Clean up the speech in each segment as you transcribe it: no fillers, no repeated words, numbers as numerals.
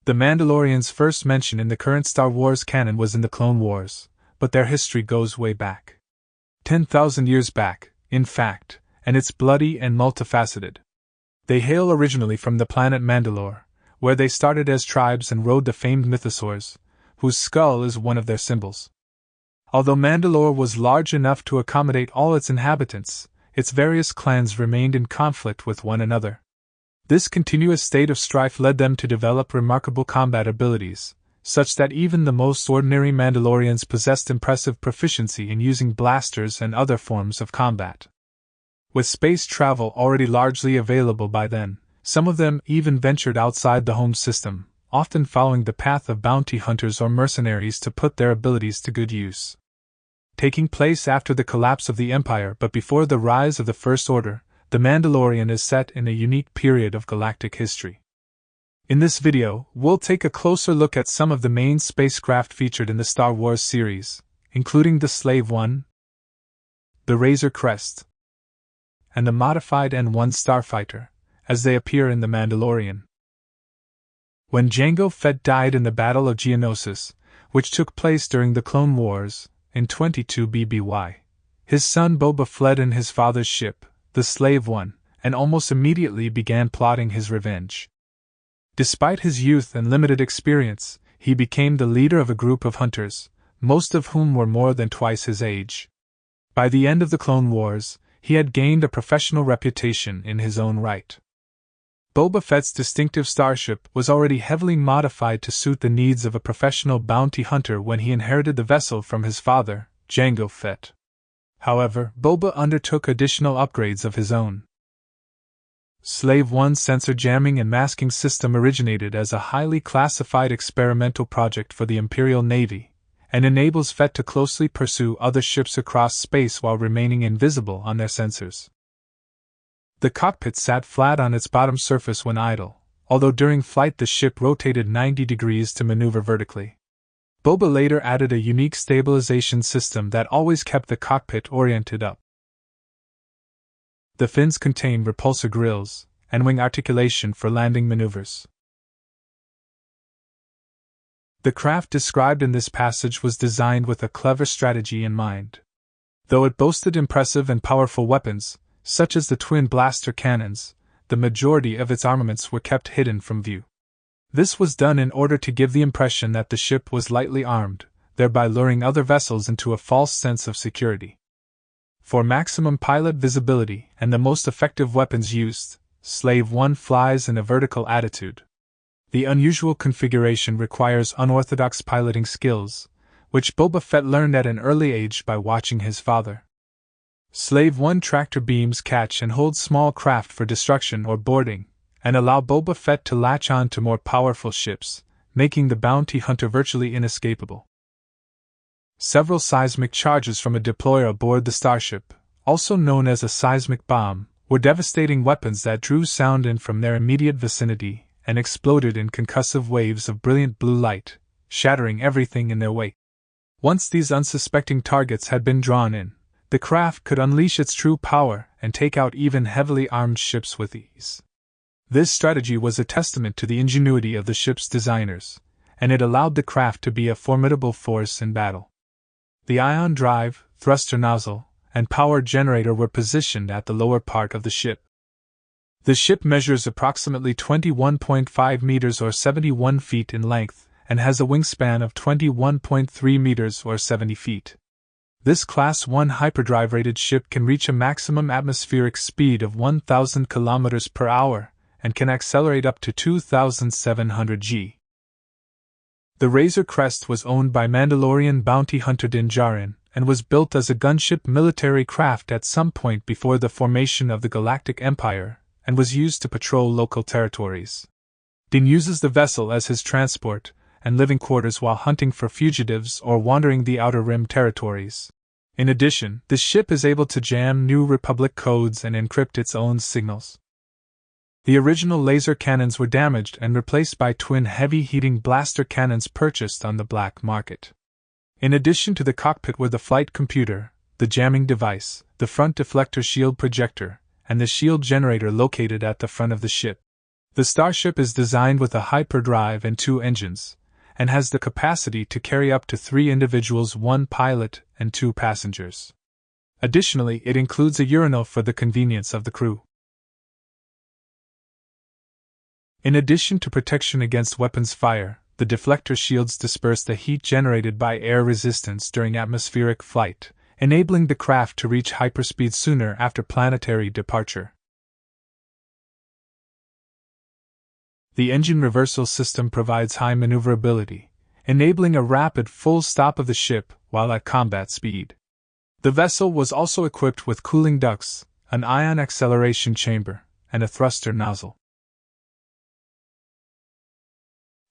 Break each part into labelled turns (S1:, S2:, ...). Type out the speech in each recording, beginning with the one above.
S1: The Mandalorians' first mention in the current Star Wars canon was in the Clone Wars, but their history goes way back. 10,000 years back, in fact, and it's bloody and multifaceted. They hail originally from the planet Mandalore, where they started as tribes and rode the famed mythosaurs, whose skull is one of their symbols. Although Mandalore was large enough to accommodate all its inhabitants, its various clans remained in conflict with one another. This continuous state of strife led them to develop remarkable combat abilities, such that even the most ordinary Mandalorians possessed impressive proficiency in using blasters and other forms of combat. With space travel already largely available by then, some of them even ventured outside the home system, often following the path of bounty hunters or mercenaries to put their abilities to good use. Taking place after the collapse of the Empire but before the rise of the First Order, The Mandalorian is set in a unique period of galactic history. In this video, we'll take a closer look at some of the main spacecraft featured in the Star Wars series, including the Slave One, the Razor Crest, and the Modified N-1 Starfighter, as they appear in The Mandalorian. When Jango Fett died in the Battle of Geonosis, which took place during the Clone Wars, in 22 BBY, his son Boba fled in his father's ship, the Slave One, and almost immediately began plotting his revenge. Despite his youth and limited experience, he became the leader of a group of hunters, most of whom were more than twice his age. By the end of the Clone Wars, he had gained a professional reputation in his own right. Boba Fett's distinctive starship was already heavily modified to suit the needs of a professional bounty hunter when he inherited the vessel from his father, Jango Fett. However, Boba undertook additional upgrades of his own. Slave One's sensor jamming and masking system originated as a highly classified experimental project for the Imperial Navy, and enables Fett to closely pursue other ships across space while remaining invisible on their sensors. The cockpit sat flat on its bottom surface when idle, although during flight the ship rotated 90 degrees to maneuver vertically. Boba later added a unique stabilization system that always kept the cockpit oriented up. The fins contain repulsor grills and wing articulation for landing maneuvers. The craft described in this passage was designed with a clever strategy in mind. Though it boasted impressive and powerful weapons, such as the twin blaster cannons, the majority of its armaments were kept hidden from view. This was done in order to give the impression that the ship was lightly armed, thereby luring other vessels into a false sense of security. For maximum pilot visibility and the most effective weapons used, Slave One flies in a vertical attitude. The unusual configuration requires unorthodox piloting skills, which Boba Fett learned at an early age by watching his father. Slave One tractor beams catch and hold small craft for destruction or boarding, and allow Boba Fett to latch on to more powerful ships, making the bounty hunter virtually inescapable. Several seismic charges from a deployer aboard the starship, also known as a seismic bomb, were devastating weapons that drew sound in from their immediate vicinity and exploded in concussive waves of brilliant blue light, shattering everything in their wake. Once these unsuspecting targets had been drawn in, the craft could unleash its true power and take out even heavily armed ships with ease. This strategy was a testament to the ingenuity of the ship's designers, and it allowed the craft to be a formidable force in battle. The ion drive, thruster nozzle, and power generator were positioned at the lower part of the ship. The ship measures approximately 21.5 meters or 71 feet in length and has a wingspan of 21.3 meters or 70 feet. This Class 1 hyperdrive-rated ship can reach a maximum atmospheric speed of 1,000 kilometers per hour and can accelerate up to 2,700 g. The Razor Crest was owned by Mandalorian bounty hunter Djarin and was built as a gunship military craft at some point before the formation of the Galactic Empire, and was used to patrol local territories. Din uses the vessel as his transport and living quarters while hunting for fugitives or wandering the Outer Rim territories. In addition, the ship is able to jam New Republic codes and encrypt its own signals. The original laser cannons were damaged and replaced by twin heavy-heating blaster cannons purchased on the black market. In addition to the cockpit were the flight computer, the jamming device, the front deflector shield projector, and the shield generator located at the front of the ship. The starship is designed with a hyperdrive and 2 engines, and has the capacity to carry up to 3 individuals, 1 pilot and 2 passengers. Additionally, it includes a urinal for the convenience of the crew. In addition to protection against weapons fire, the deflector shields disperse the heat generated by air resistance during atmospheric flight, enabling the craft to reach hyperspeed sooner after planetary departure. The engine reversal system provides high maneuverability, enabling a rapid full stop of the ship while at combat speed. The vessel was also equipped with cooling ducts, an ion acceleration chamber, and a thruster nozzle.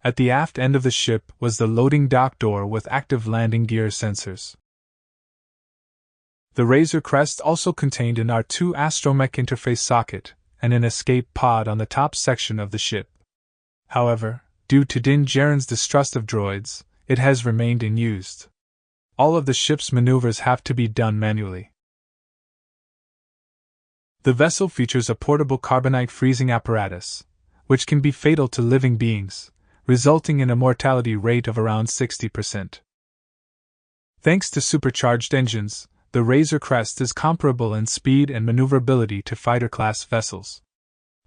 S1: At the aft end of the ship was the loading dock door with active landing gear sensors. The Razor Crest also contained an R2 astromech interface socket and an escape pod on the top section of the ship. However, due to Djarin's distrust of droids, it has remained unused. All of the ship's maneuvers have to be done manually. The vessel features a portable carbonite freezing apparatus, which can be fatal to living beings, resulting in a mortality rate of around 60%. Thanks to supercharged engines, the Razor Crest is comparable in speed and maneuverability to fighter-class vessels.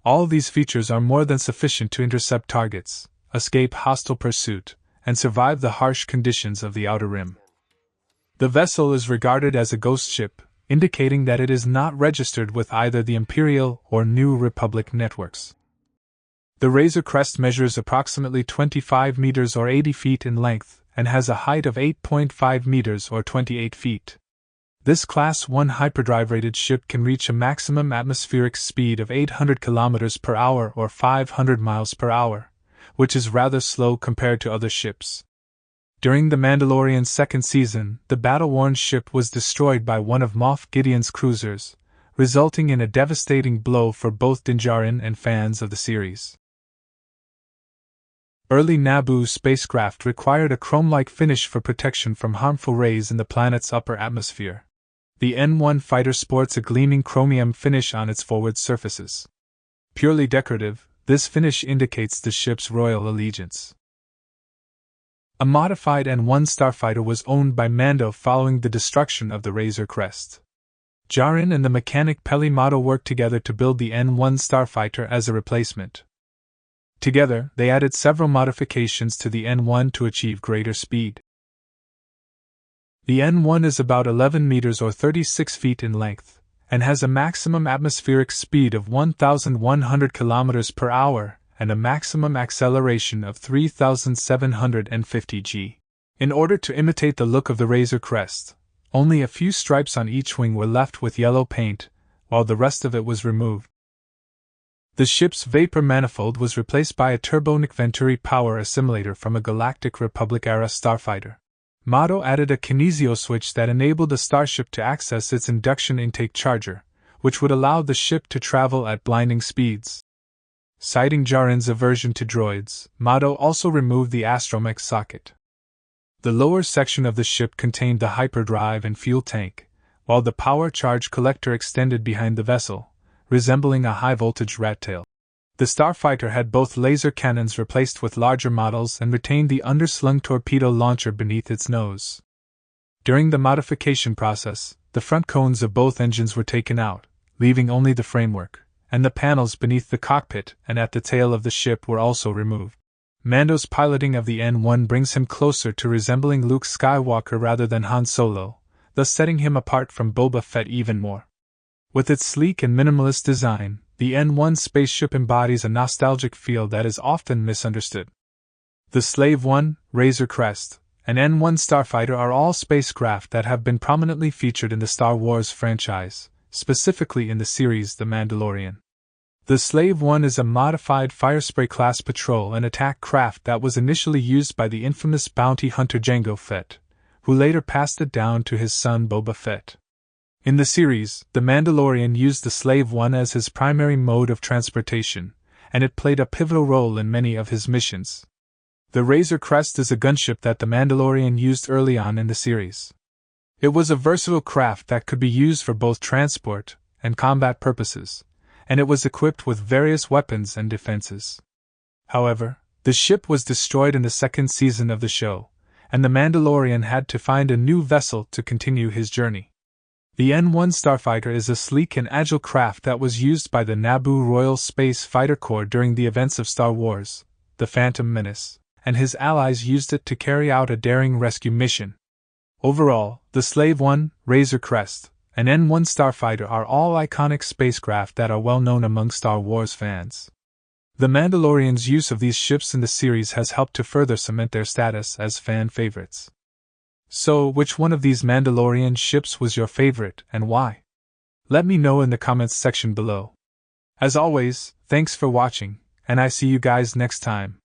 S1: All these features are more than sufficient to intercept targets, escape hostile pursuit, and survive the harsh conditions of the Outer Rim. The vessel is regarded as a ghost ship, indicating that it is not registered with either the Imperial or New Republic networks. The Razor Crest measures approximately 25 meters or 80 feet in length and has a height of 8.5 meters or 28 feet. This Class 1 hyperdrive-rated ship can reach a maximum atmospheric speed of 800 km per hour or 500 miles per hour, which is rather slow compared to other ships. During the Mandalorian's second season, the battle-worn ship was destroyed by one of Moff Gideon's cruisers, resulting in a devastating blow for both Djarin and fans of the series. Early Naboo spacecraft required a chrome-like finish for protection from harmful rays in the planet's upper atmosphere. The N1 fighter sports a gleaming chromium finish on its forward surfaces. Purely decorative, this finish indicates the ship's royal allegiance. A modified N-1 Starfighter was owned by Mando following the destruction of the Razor Crest. Djarin and the mechanic Peli Motto worked together to build the N-1 Starfighter as a replacement. Together, they added several modifications to the N-1 to achieve greater speed. The N-1 is about 11 meters or 36 feet in length, and has a maximum atmospheric speed of 1,100 kilometers per hour and a maximum acceleration of 3,750 g. In order to imitate the look of the Razor Crest, only a few stripes on each wing were left with yellow paint, while the rest of it was removed. The ship's vapor manifold was replaced by a turbonic Venturi power assimilator from a Galactic Republic-era starfighter. Motto added a kinesio switch that enabled the starship to access its induction intake charger, which would allow the ship to travel at blinding speeds. Citing Djarin's aversion to droids, Motto also removed the astromech socket. The lower section of the ship contained the hyperdrive and fuel tank, while the power charge collector extended behind the vessel, resembling a high-voltage rat tail. The Starfighter had both laser cannons replaced with larger models and retained the underslung torpedo launcher beneath its nose. During the modification process, the front cones of both engines were taken out, leaving only the framework, and the panels beneath the cockpit and at the tail of the ship were also removed. Mando's piloting of the N-1 brings him closer to resembling Luke Skywalker rather than Han Solo, thus setting him apart from Boba Fett even more. With its sleek and minimalist design, the N-1 spaceship embodies a nostalgic feel that is often misunderstood. The Slave One, Razor Crest, and N-1 Starfighter are all spacecraft that have been prominently featured in the Star Wars franchise, specifically in the series The Mandalorian. The Slave One is a modified Firespray-class patrol and attack craft that was initially used by the infamous bounty hunter Jango Fett, who later passed it down to his son Boba Fett. In the series, The Mandalorian used the Slave One as his primary mode of transportation, and it played a pivotal role in many of his missions. The Razor Crest is a gunship that the Mandalorian used early on in the series. It was a versatile craft that could be used for both transport and combat purposes, and it was equipped with various weapons and defenses. However, the ship was destroyed in the second season of the show, and the Mandalorian had to find a new vessel to continue his journey. The N-1 Starfighter is a sleek and agile craft that was used by the Naboo Royal Space Fighter Corps during the events of Star Wars: The Phantom Menace, and his allies used it to carry out a daring rescue mission. Overall, the Slave One, Razor Crest, and N-1 Starfighter are all iconic spacecraft that are well known among Star Wars fans. The Mandalorian's use of these ships in the series has helped to further cement their status as fan favorites. So, which one of these Mandalorian ships was your favorite, and why? Let me know in the comments section below. As always, thanks for watching, and I see you guys next time.